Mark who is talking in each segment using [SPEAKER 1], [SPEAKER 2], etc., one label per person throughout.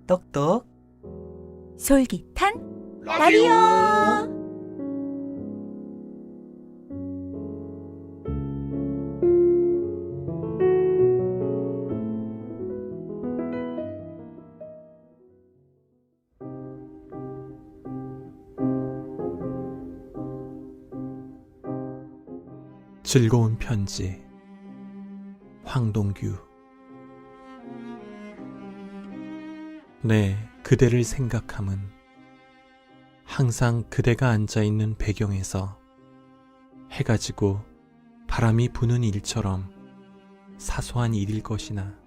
[SPEAKER 1] 똑똑
[SPEAKER 2] 솔깃한 라디오.
[SPEAKER 3] 즐거운 편지 황동규. 네, 그대를 생각함은 항상 그대가 앉아있는 배경에서 해가 지고 바람이 부는 일처럼 사소한 일일 것이나,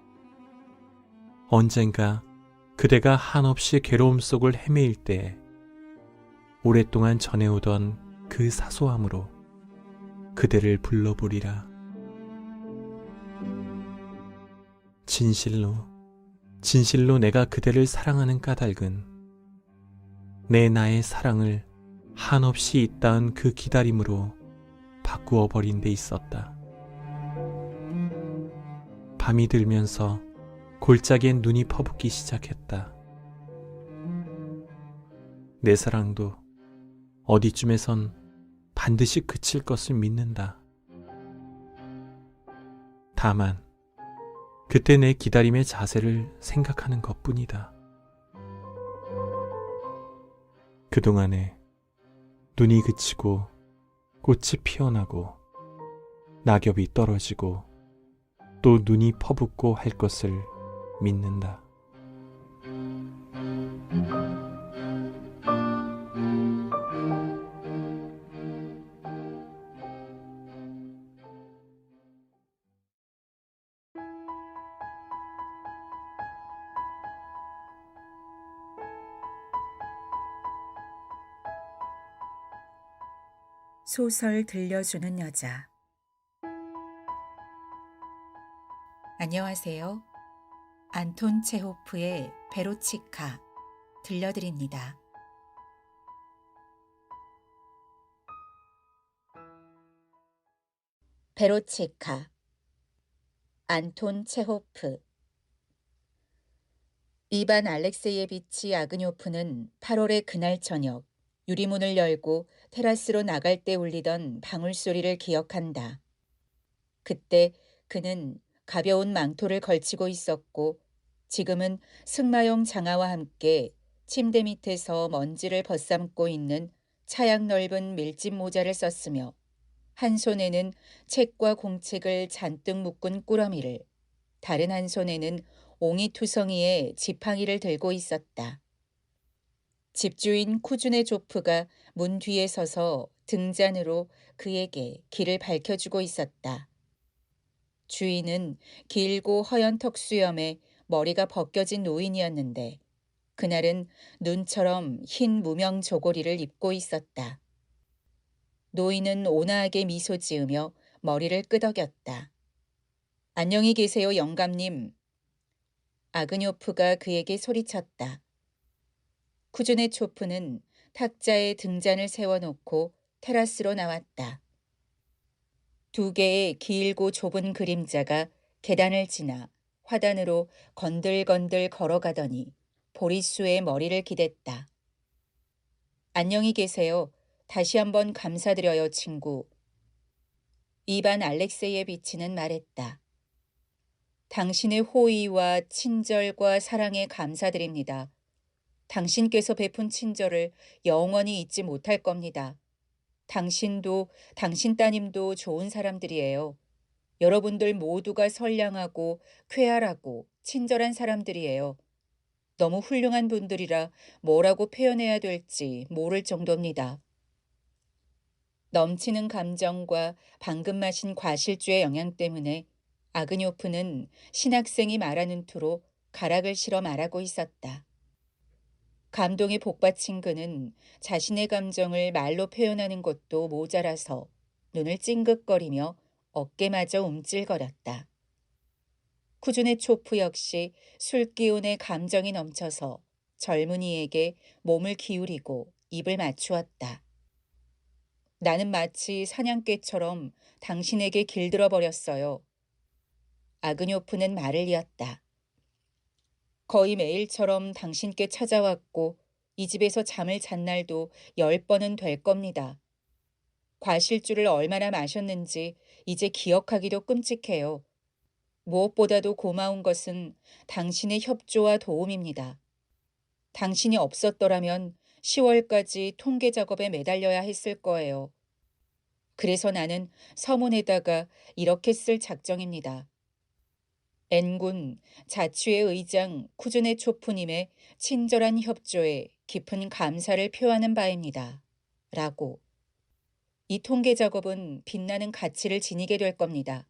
[SPEAKER 3] 언젠가 그대가 한없이 괴로움 속을 헤매일 때 오랫동안 전해오던 그 사소함으로 그대를 불러보리라. 진실로 내가 그대를 사랑하는 까닭은 나의 사랑을 한없이 잇따은 그 기다림으로 바꾸어 버린 데 있었다. 밤이 들면서 골짜기엔 눈이 퍼붓기 시작했다. 내 사랑도 어디쯤에선 반드시 그칠 것을 믿는다. 다만 그때 내 기다림의 자세를 생각하는 것뿐이다. 그동안에 눈이 그치고 꽃이 피어나고 낙엽이 떨어지고 또 눈이 퍼붓고 할 것을 믿는다.
[SPEAKER 2] 소설 들려주는 여자. 안녕하세요. 안톤 체호프의 베로치카 들려드립니다. 베로치카, 안톤 체호프. 이반 알렉세예비치 아그뇨프는 8월의 그날 저녁 유리문을 열고 테라스로 나갈 때 울리던 방울소리를 기억한다. 그때 그는 가벼운 망토를 걸치고 있었고 지금은 승마용 장화와 함께 침대 밑에서 먼지를 벗삼고 있는 차양 넓은 밀짚 모자를 썼으며 한 손에는 책과 공책을 잔뜩 묶은 꾸러미를, 다른 한 손에는 옹이투성이의 지팡이를 들고 있었다. 집주인 쿠즈네 조프가 문 뒤에 서서 등잔으로 그에게 길을 밝혀주고 있었다. 주인은 길고 허연 턱수염에 머리가 벗겨진 노인이었는데 그날은 눈처럼 흰 무명 저고리를 입고 있었다. 노인은 온화하게 미소 지으며 머리를 끄덕였다. 안녕히 계세요, 영감님. 아그뇨프가 그에게 소리쳤다. 쿠즈네 초프는 탁자에 등잔을 세워놓고 테라스로 나왔다. 두 개의 길고 좁은 그림자가 계단을 지나 화단으로 건들건들 걸어가더니 보리수의 머리를 기댔다. 안녕히 계세요. 다시 한번 감사드려요, 친구. 이반 알렉세예비치는 말했다. 당신의 호의와 친절과 사랑에 감사드립니다. 당신께서 베푼 친절을 영원히 잊지 못할 겁니다. 당신도 당신 따님도 좋은 사람들이에요. 여러분들 모두가 선량하고 쾌활하고 친절한 사람들이에요. 너무 훌륭한 분들이라 뭐라고 표현해야 될지 모를 정도입니다. 넘치는 감정과 방금 마신 과실주의 영향 때문에 아그뇨프는 신학생이 말하는 투로 가락을 실어 말하고 있었다. 감동에 복받친 그는 자신의 감정을 말로 표현하는 것도 모자라서 눈을 찡긋거리며 어깨마저 움찔거렸다. 쿠즈네 초프 역시 술기운에 감정이 넘쳐서 젊은이에게 몸을 기울이고 입을 맞추었다. 나는 마치 사냥개처럼 당신에게 길들어 버렸어요. 아그뇨프는 말을 이었다. 거의 매일처럼 당신께 찾아왔고 이 집에서 잠을 잔 날도 10번은 될 겁니다. 과실주를 얼마나 마셨는지 이제 기억하기도 끔찍해요. 무엇보다도 고마운 것은 당신의 협조와 도움입니다. 당신이 없었더라면 10월까지 통계 작업에 매달려야 했을 거예요. 그래서 나는 서문에다가 이렇게 쓸 작정입니다. N군 자치회 의장 쿠즈네 초프님의 친절한 협조에 깊은 감사를 표하는 바입니다. 라고. 이 통계 작업은 빛나는 가치를 지니게 될 겁니다.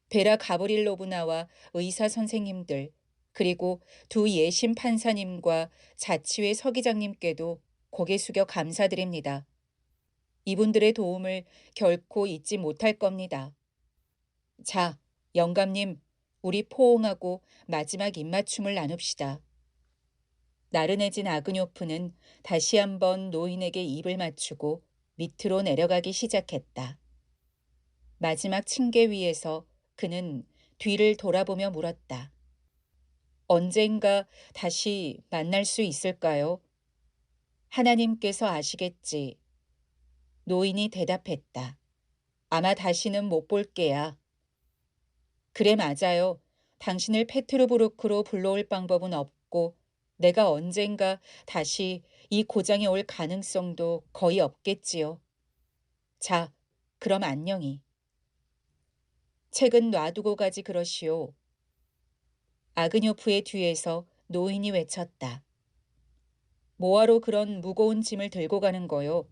[SPEAKER 2] 베라 가브릴로브나와 의사 선생님들, 그리고 두 예심 판사님과 자치회 서기장님께도 고개 숙여 감사드립니다. 이분들의 도움을 결코 잊지 못할 겁니다. 자, 영감님, 우리 포옹하고 마지막 입맞춤을 나눕시다. 나른해진 아그뇨프는 다시 한번 노인에게 입을 맞추고 밑으로 내려가기 시작했다. 마지막 층계 위에서 그는 뒤를 돌아보며 물었다. 언젠가 다시 만날 수 있을까요? 하나님께서 아시겠지. 노인이 대답했다. 아마 다시는 못 볼게야. 그래 맞아요. 당신을 페트르부르크로 불러올 방법은 없고 내가 언젠가 다시 이 고장에 올 가능성도 거의 없겠지요. 자, 그럼 안녕히. 책은 놔두고 가지 그러시오. 아그뇨프의 뒤에서 노인이 외쳤다. 뭐하러 그런 무거운 짐을 들고 가는 거요?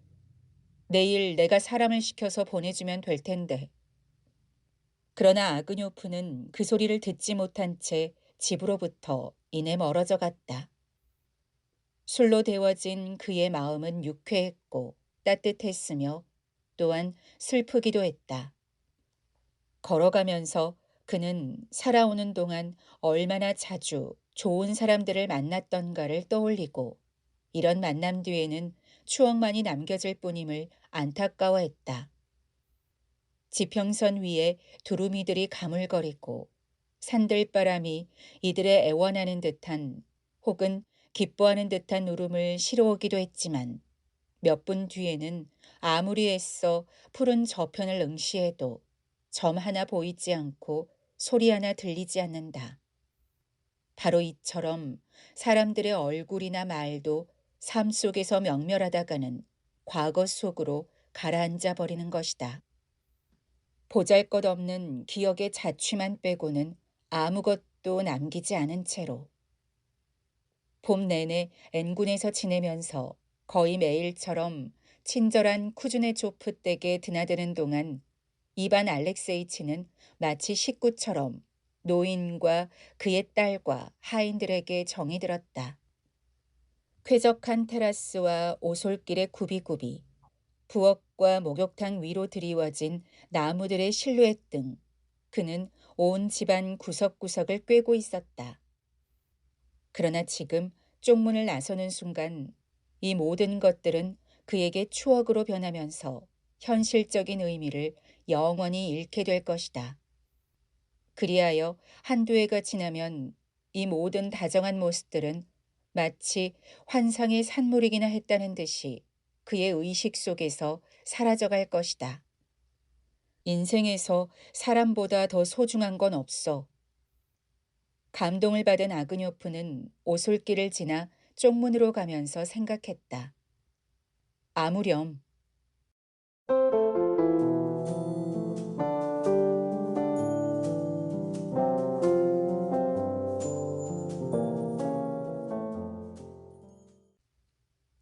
[SPEAKER 2] 내일 내가 사람을 시켜서 보내주면 될 텐데. 그러나 아그뇨프는 그 소리를 듣지 못한 채 집으로부터 이내 멀어져 갔다. 술로 데워진 그의 마음은 유쾌했고 따뜻했으며 또한 슬프기도 했다. 걸어가면서 그는 살아오는 동안 얼마나 자주 좋은 사람들을 만났던가를 떠올리고 이런 만남 뒤에는 추억만이 남겨질 뿐임을 안타까워했다. 지평선 위에 두루미들이 가물거리고 산들바람이 이들의 애원하는 듯한 혹은 기뻐하는 듯한 울음을 실어오기도 했지만 몇 분 뒤에는 아무리 애써 푸른 저편을 응시해도 점 하나 보이지 않고 소리 하나 들리지 않는다. 바로 이처럼 사람들의 얼굴이나 말도 삶 속에서 명멸하다가는 과거 속으로 가라앉아 버리는 것이다. 보잘것없는 기억의 자취만 빼고는 아무것도 남기지 않은 채로. 봄 내내 N군에서 지내면서 거의 매일처럼 친절한 쿠즈네초프 댁에 드나드는 동안 이반 알렉세이치는 마치 식구처럼 노인과 그의 딸과 하인들에게 정이 들었다. 쾌적한 테라스와 오솔길의 굽이굽이, 부엌과 목욕탕 위로 드리워진 나무들의 실루엣 등 그는 온 집안 구석구석을 꿰고 있었다. 그러나 지금 쪽문을 나서는 순간 이 모든 것들은 그에게 추억으로 변하면서 현실적인 의미를 영원히 잃게 될 것이다. 그리하여 한두 해가 지나면 이 모든 다정한 모습들은 마치 환상의 산물이기나 했다는 듯이 그의 의식 속에서 사라져갈 것이다. 인생에서 사람보다 더 소중한 건 없어. 감동을 받은 아그뇨프는 오솔길을 지나 쪽문으로 가면서 생각했다. 아무렴.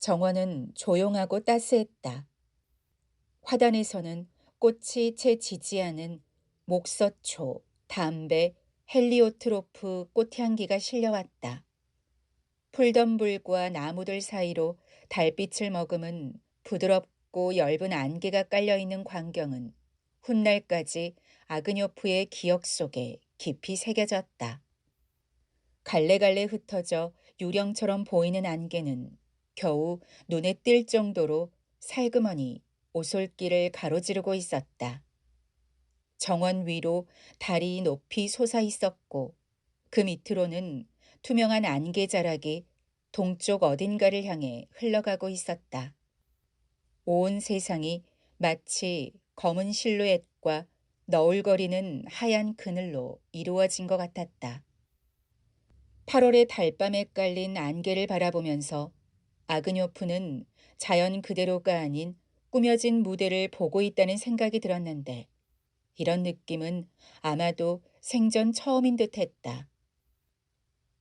[SPEAKER 2] 정원은 조용하고 따스했다. 화단에서는 꽃이 채 지지 않은 목서초, 담배, 헬리오트로프 꽃향기가 실려왔다. 풀덤불과 나무들 사이로 달빛을 머금은 부드럽고 엷은 안개가 깔려있는 광경은 훗날까지 아그뇨프의 기억 속에 깊이 새겨졌다. 갈래갈래 흩어져 유령처럼 보이는 안개는 겨우 눈에 띌 정도로 살그머니 오솔길을 가로지르고 있었다. 정원 위로 달이 높이 솟아 있었고 그 밑으로는 투명한 안개 자락이 동쪽 어딘가를 향해 흘러가고 있었다. 온 세상이 마치 검은 실루엣과 너울거리는 하얀 그늘로 이루어진 것 같았다. 8월의 달밤에 깔린 안개를 바라보면서 아그뇨프는 자연 그대로가 아닌 꾸며진 무대를 보고 있다는 생각이 들었는데 이런 느낌은 아마도 생전 처음인 듯 했다.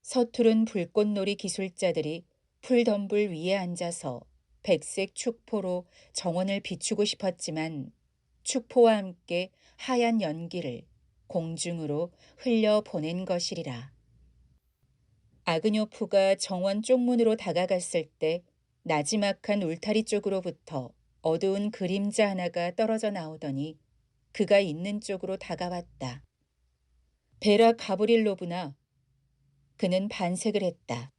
[SPEAKER 2] 서투른 불꽃놀이 기술자들이 풀덤불 위에 앉아서 백색 축포로 정원을 비추고 싶었지만 축포와 함께 하얀 연기를 공중으로 흘려보낸 것이리라. 아그뇨프가 정원 쪽문으로 다가갔을 때 나지막한 울타리 쪽으로부터 어두운 그림자 하나가 떨어져 나오더니 그가 있는 쪽으로 다가왔다. 베라 가브릴로브나. 그는 반색을 했다.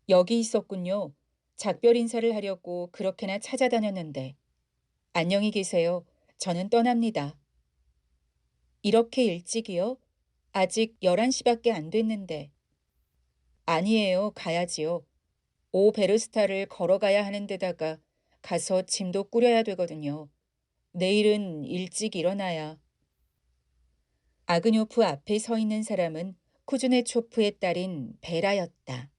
[SPEAKER 2] 여기 있었군요. 작별 인사를 하려고 그렇게나 찾아다녔는데. 안녕히 계세요. 저는 떠납니다. 이렇게 일찍이요? 아직 11시밖에 안 됐는데. 아니에요. 가야지요. 오 베르스타를 걸어가야 하는 데다가 가서 짐도 꾸려야 되거든요. 내일은 일찍 일어나야. 아그뇨프 앞에 서 있는 사람은 쿠즈네초프의 딸인 베라였다.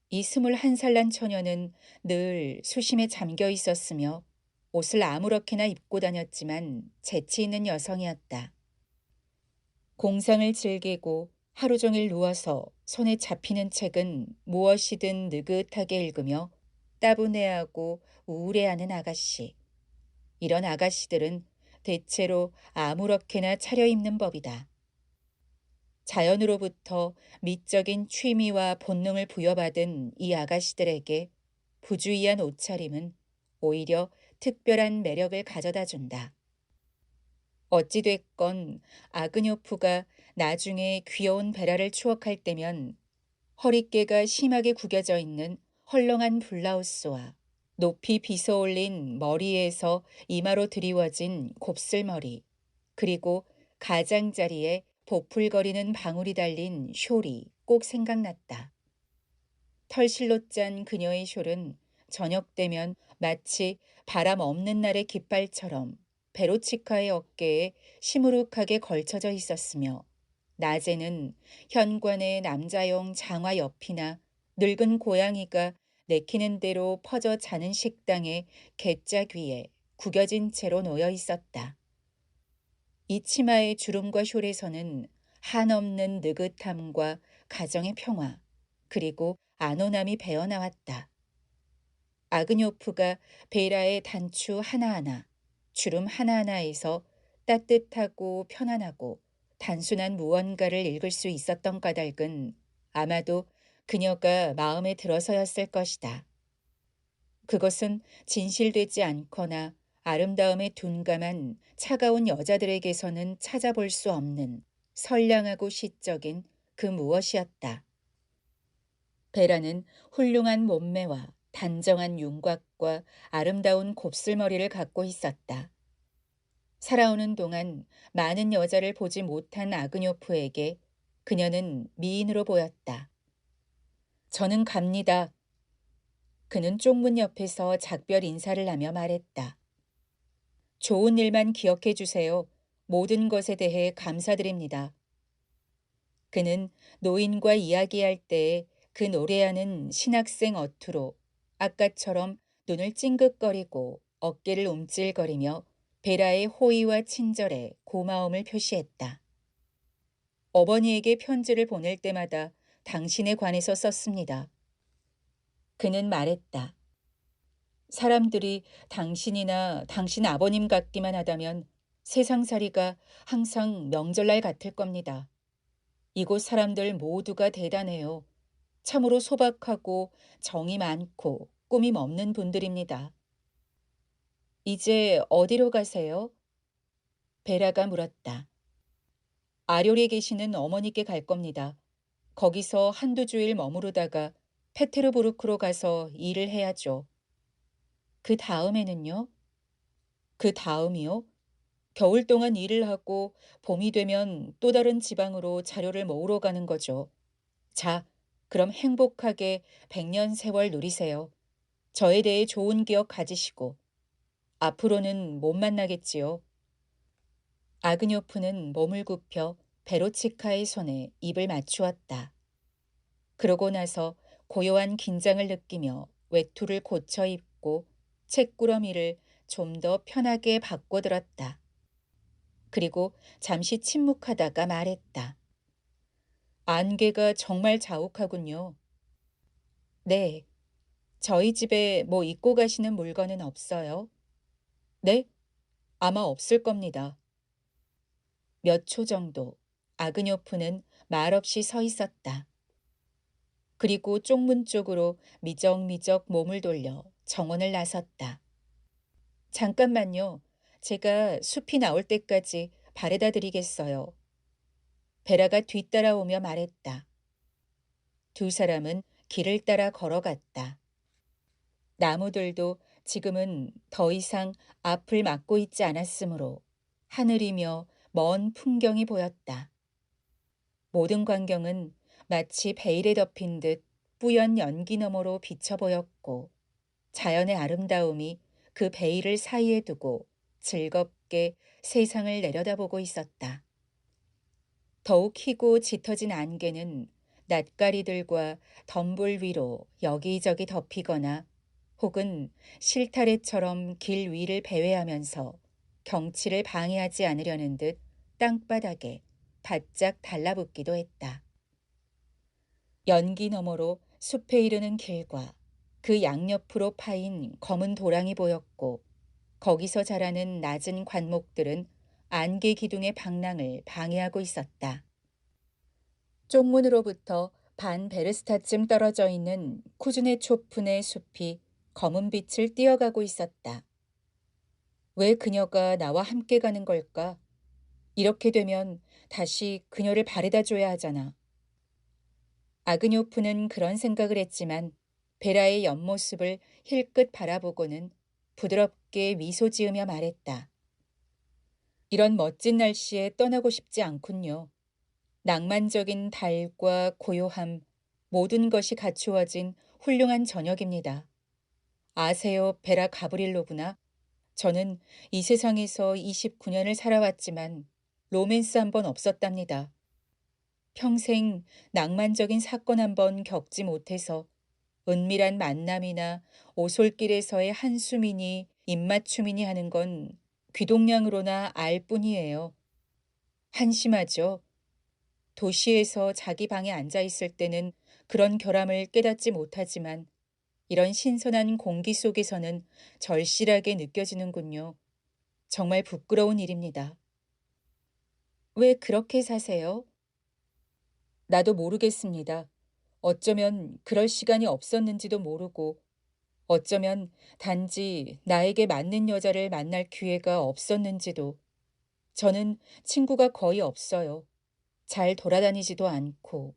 [SPEAKER 2] 이 21살 난 처녀는 늘 수심에 잠겨 있었으며 옷을 아무렇게나 입고 다녔지만 재치 있는 여성이었다. 공상을 즐기고 하루 종일 누워서 손에 잡히는 책은 무엇이든 느긋하게 읽으며 따분해하고 우울해하는 아가씨. 이런 아가씨들은 대체로 아무렇게나 차려입는 법이다. 자연으로부터 미적인 취미와 본능을 부여받은 이 아가씨들에게 부주의한 옷차림은 오히려 특별한 매력을 가져다 준다. 어찌됐건 아그뇨프가 나중에 귀여운 베라를 추억할 때면 허리깨가 심하게 구겨져 있는 헐렁한 블라우스와 높이 빗어올린 머리에서 이마로 드리워진 곱슬머리, 그리고 가장자리에 보풀거리는 방울이 달린 숄이 꼭 생각났다. 털실로 짠 그녀의 숄은 저녁 되면 마치 바람 없는 날의 깃발처럼 베로치카의 어깨에 시무룩하게 걸쳐져 있었으며 낮에는 현관의 남자용 장화 옆이나 늙은 고양이가 내키는 대로 퍼져 자는 식당의 갯짝 위에 구겨진 채로 놓여 있었다. 이 치마의 주름과 숄에서는 한없는 느긋함과 가정의 평화, 그리고 안온함이 배어나왔다. 아그뇨프가 베라의 단추 하나하나, 주름 하나하나에서 따뜻하고 편안하고 단순한 무언가를 읽을 수 있었던 까닭은 아마도 그녀가 마음에 들어서였을 것이다. 그것은 진실되지 않거나 아름다움에 둔감한 차가운 여자들에게서는 찾아볼 수 없는 선량하고 시적인 그 무엇이었다. 베라는 훌륭한 몸매와 단정한 윤곽과 아름다운 곱슬머리를 갖고 있었다. 살아오는 동안 많은 여자를 보지 못한 아그뇨프에게 그녀는 미인으로 보였다. 저는 갑니다. 그는 쪽문 옆에서 작별 인사를 하며 말했다. 좋은 일만 기억해 주세요. 모든 것에 대해 감사드립니다. 그는 노인과 이야기할 때 그 노래하는 신학생 어투로 아까처럼 눈을 찡긋거리고 어깨를 움찔거리며 베라의 호의와 친절에 고마움을 표시했다. 어머니에게 편지를 보낼 때마다 당신에 관해서 썼습니다. 그는 말했다. 사람들이 당신이나 당신 아버님 같기만 하다면 세상살이가 항상 명절날 같을 겁니다. 이곳 사람들 모두가 대단해요. 참으로 소박하고 정이 많고 꾸밈 없는 분들입니다. 이제 어디로 가세요? 베라가 물었다. 아료리에 계시는 어머니께 갈 겁니다. 거기서 한두 주일 머무르다가 페테르부르크로 가서 일을 해야죠. 그 다음에는요? 그 다음이요? 겨울 동안 일을 하고 봄이 되면 또 다른 지방으로 자료를 모으러 가는 거죠. 자, 그럼 행복하게 100년 세월 누리세요. 저에 대해 좋은 기억 가지시고 앞으로는 못 만나겠지요. 아그뇨프는 몸을 굽혀 베로치카의 손에 입을 맞추었다. 그러고 나서 고요한 긴장을 느끼며 외투를 고쳐 입고 책구러미를 좀 더 편하게 바꿔들었다. 그리고 잠시 침묵하다가 말했다. 안개가 정말 자욱하군요. 네, 저희 집에 뭐 입고 가시는 물건은 없어요? 네? 아마 없을 겁니다. 몇 초 정도 아그뇨프는 말없이 서 있었다. 그리고 쪽문 쪽으로 미적미적 몸을 돌려 정원을 나섰다. 잠깐만요. 제가 숲이 나올 때까지 바래다 드리겠어요. 베라가 뒤따라오며 말했다. 두 사람은 길을 따라 걸어갔다. 나무들도 지금은 더 이상 앞을 막고 있지 않았으므로 하늘이며 먼 풍경이 보였다. 모든 광경은 마치 베일에 덮인 듯 뿌연 연기 너머로 비쳐 보였고 자연의 아름다움이 그 베일을 사이에 두고 즐겁게 세상을 내려다보고 있었다. 더욱 희고 짙어진 안개는 낯가리들과 덤불 위로 여기저기 덮이거나 혹은 실타래처럼 길 위를 배회하면서 경치를 방해하지 않으려는 듯 땅바닥에 바짝 달라붙기도 했다. 연기 너머로 숲에 이르는 길과 그 양옆으로 파인 검은 도랑이 보였고 거기서 자라는 낮은 관목들은 안개 기둥의 방랑을 방해하고 있었다. 쪽문으로부터 반 베르스타쯤 떨어져 있는 쿠즈네 초푼의 숲이 검은 빛을 띄어가고 있었다. 왜 그녀가 나와 함께 가는 걸까? 이렇게 되면 다시 그녀를 바래다 줘야 하잖아. 아그뇨프는 그런 생각을 했지만 베라의 옆모습을 힐끗 바라보고는 부드럽게 미소 지으며 말했다. 이런 멋진 날씨에 떠나고 싶지 않군요. 낭만적인 달과 고요함, 모든 것이 갖추어진 훌륭한 저녁입니다. 아세요, 베라 가브릴로구나. 저는 이 세상에서 29년을 살아왔지만 로맨스 한 번 없었답니다. 평생 낭만적인 사건 한 번 겪지 못해서 은밀한 만남이나 오솔길에서의 한숨이니 입맞춤이니 하는 건 귀동냥으로나 알 뿐이에요. 한심하죠. 도시에서 자기 방에 앉아 있을 때는 그런 결함을 깨닫지 못하지만 이런 신선한 공기 속에서는 절실하게 느껴지는군요. 정말 부끄러운 일입니다. 왜 그렇게 사세요? 나도 모르겠습니다. 어쩌면 그럴 시간이 없었는지도 모르고 어쩌면 단지 나에게 맞는 여자를 만날 기회가 없었는지도. 저는 친구가 거의 없어요. 잘 돌아다니지도 않고.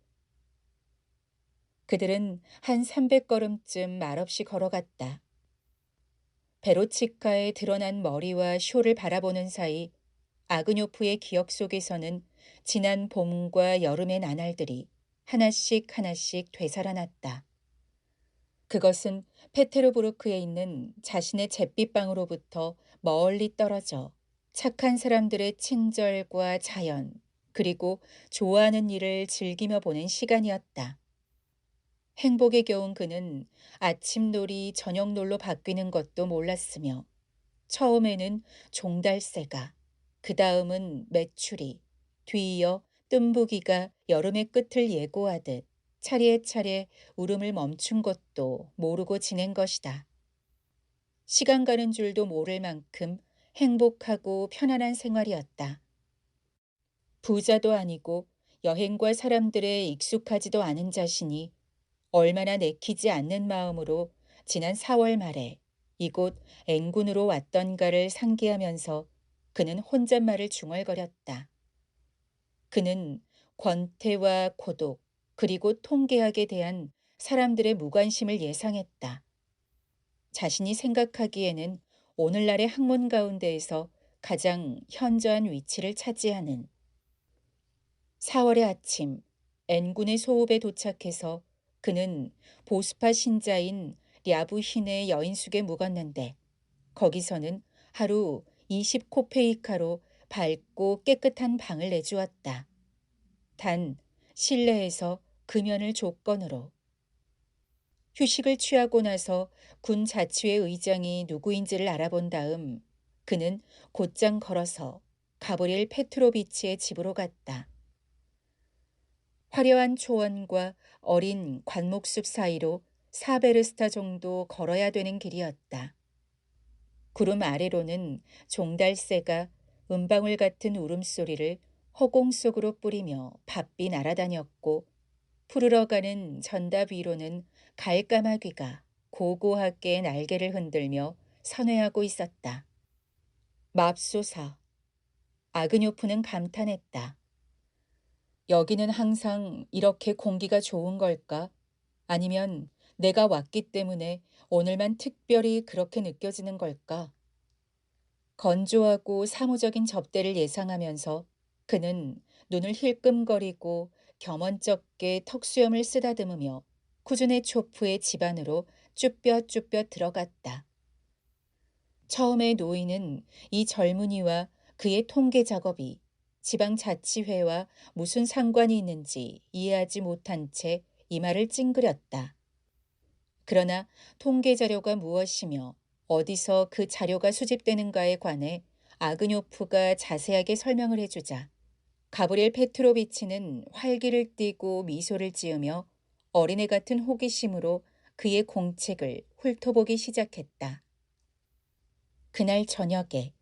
[SPEAKER 2] 그들은 한 300걸음쯤 말없이 걸어갔다. 베로치카의 드러난 머리와 쇼를 바라보는 사이 아그뇨프의 기억 속에서는 지난 봄과 여름의 나날들이 하나씩 하나씩 되살아났다. 그것은 페테르부르크에 있는 자신의 잿빛방으로부터 멀리 떨어져 착한 사람들의 친절과 자연, 그리고 좋아하는 일을 즐기며 보낸 시간이었다. 행복에 겨운 그는 아침놀이 저녁놀로 바뀌는 것도 몰랐으며 처음에는 종달새가, 그 다음은 메추리, 뒤이어 뜸부기가 여름의 끝을 예고하듯 차례차례 울음을 멈춘 것도 모르고 지낸 것이다. 시간 가는 줄도 모를 만큼 행복하고 편안한 생활이었다. 부자도 아니고 여행과 사람들에 익숙하지도 않은 자신이 얼마나 내키지 않는 마음으로 지난 4월 말에 이곳 앵군으로 왔던가를 상기하면서 그는 혼잣말을 중얼거렸다. 그는 권태와 고독 그리고 통계학에 대한 사람들의 무관심을 예상했다. 자신이 생각하기에는 오늘날의 학문 가운데에서 가장 현저한 위치를 차지하는 4월의 아침 N군의 소읍에 도착해서 그는 보스파 신자인 랴부힌의 여인숙에 묵었는데 거기서는 하루 20코페이카로 밝고 깨끗한 방을 내주었다. 단 실내에서 금연을 조건으로. 휴식을 취하고 나서 군 자치회 의장이 누구인지를 알아본 다음 그는 곧장 걸어서 가브리엘 페트로비치의 집으로 갔다. 화려한 초원과 어린 관목숲 사이로 4베르스타 정도 걸어야 되는 길이었다. 구름 아래로는 종달새가 은방울 같은 울음소리를 허공 속으로 뿌리며 바삐 날아다녔고 푸르러가는 전답 위로는 갈까마귀가 고고하게 날개를 흔들며 선회하고 있었다. 맙소사. 아그뇨프는 감탄했다. 여기는 항상 이렇게 공기가 좋은 걸까? 아니면 내가 왔기 때문에 오늘만 특별히 그렇게 느껴지는 걸까? 건조하고 사무적인 접대를 예상하면서 그는 눈을 힐끔거리고 겸언쩍게 턱수염을 쓰다듬으며 쿠즈네 초프의 집 안으로 쭈뼛쭈뼛 들어갔다. 처음에 노인은 이 젊은이와 그의 통계 작업이 지방자치회와 무슨 상관이 있는지 이해하지 못한 채 이마를 찡그렸다. 그러나 통계 자료가 무엇이며 어디서 그 자료가 수집되는가에 관해 아그뇨프가 자세하게 설명을 해주자 가브리엘 페트로비치는 활기를 띠고 미소를 지으며 어린애 같은 호기심으로 그의 공책을 훑어보기 시작했다. 그날 저녁에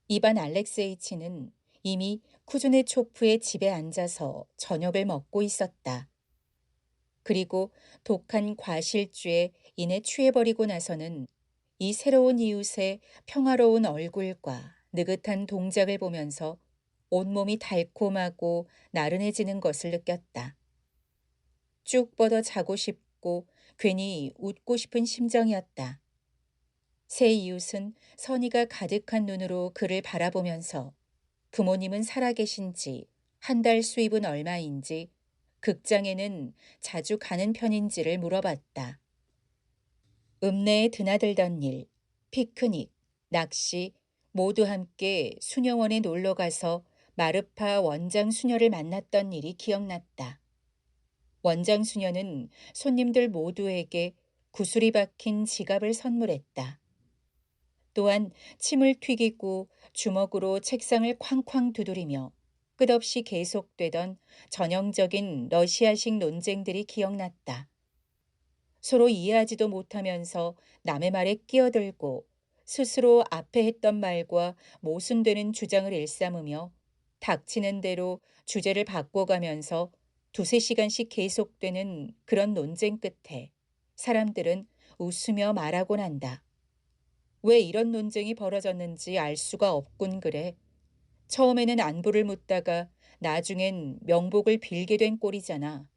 [SPEAKER 2] 이반 알렉세이치는 이미 쿠즈네초프의 집에 앉아서 저녁을 먹고 있었다. 그리고 독한 과실주에 인해 취해버리고 나서는 이 새로운 이웃의 평화로운 얼굴과 느긋한 동작을 보면서 온몸이 달콤하고 나른해지는 것을 느꼈다. 쭉 뻗어 자고 싶고 괜히 웃고 싶은 심정이었다. 새 이웃은 선의가 가득한 눈으로 그를 바라보면서 부모님은 살아계신지 한 달 수입은 얼마인지 극장에는 자주 가는 편인지를 물어봤다. 읍내에 드나들던 일, 피크닉, 낚시 모두 함께 수녀원에 놀러가서 마르파 원장 수녀를 만났던 일이 기억났다. 원장 수녀는 손님들 모두에게 구슬이 박힌 지갑을 선물했다. 또한 침을 튀기고 주먹으로 책상을 쾅쾅 두드리며 끝없이 계속되던 전형적인 러시아식 논쟁들이 기억났다. 서로 이해하지도 못하면서 남의 말에 끼어들고 스스로 앞에 했던 말과 모순되는 주장을 일삼으며 닥치는 대로 주제를 바꿔가면서 두세 시간씩 계속되는 그런 논쟁 끝에 사람들은 웃으며 말하곤 한다. 왜 이런 논쟁이 벌어졌는지 알 수가 없군 그래. 처음에는 안부를 묻다가 나중엔 명복을 빌게 된 꼴이잖아.